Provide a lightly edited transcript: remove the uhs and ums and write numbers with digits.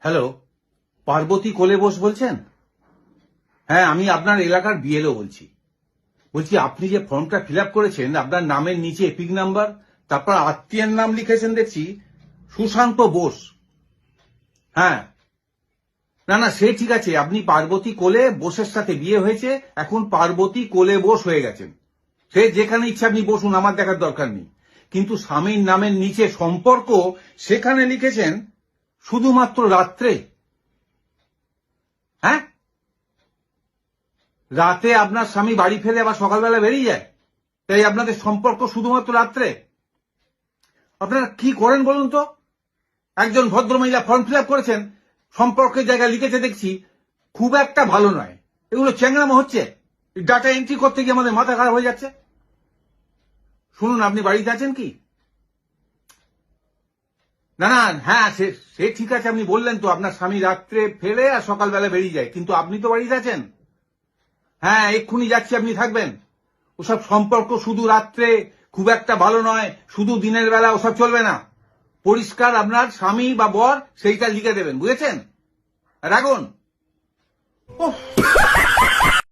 Hello, Parvati কোলে বোস বলছেন? হ্যাঁ, আমি আপনার এলাকার বিএলও বলছি। আপনি যে ফর্মটা ফিল আপ করেছেন, আপনার নামের নিচে এপিক নাম্বার, তারপর আত্মীয়ের নাম লিখেছেন দেখছি সুশান্ত বোস। হ্যাঁ, না সে ঠিক আছে, আপনি পার্বতী কোলে বোসের সাথে বিয়ে হয়েছে, এখন পার্বতী কোলে বোস হয়ে গেছেন। সে যেখানে ইচ্ছা আপনি বসুন, আমার দেখার দরকার নেই। কিন্তু স্বামীর নামের নিচে সম্পর্ক সেখানে লিখেছেন শুধুমাত্র রাত্রে। হ্যাঁ, রাতে আপনার স্বামী বাড়ি ফেরে আবার সকালবেলা বেরিয়ে যায়, তাই আপনাদের সম্পর্ক শুধুমাত্র রাত্রে। আপনারা কি করেন বলুন তো? একজন ভদ্রমহিলা ফর্ম ফিল আপ করেছেন, সম্পর্কের জায়গায় লিখেছে দেখছি খুব একটা ভালো নয়। এগুলো চ্যাংড়ামো হচ্ছে। ডাটা এন্ট্রি করতে গিয়ে আমাদের মাথা খারাপ হয়ে যাচ্ছে। শুনুন, আপনি বাড়িতে আছেন কি? না, হ্যাঁ, সে ঠিক আছে, আপনি বললেন তো আপনার স্বামী রাত্রে ফেরে আর সকালবেলা বেরিয়ে যায়, কিন্তু আপনি তো বাড়িতে আছেন। হ্যাঁ, এক্ষুনি যাচ্ছি, আপনি থাকবেন। ওসব সম্পর্ক শুধু রাত্রে, খুব একটা ভালো নয়, শুধু দিনের বেলা, ওসব চলবে না। পরিষ্কার আপনার স্বামী বা বর সেইটা লিখে দেবেন, বুঝেছেন? রাখুন। ওহ।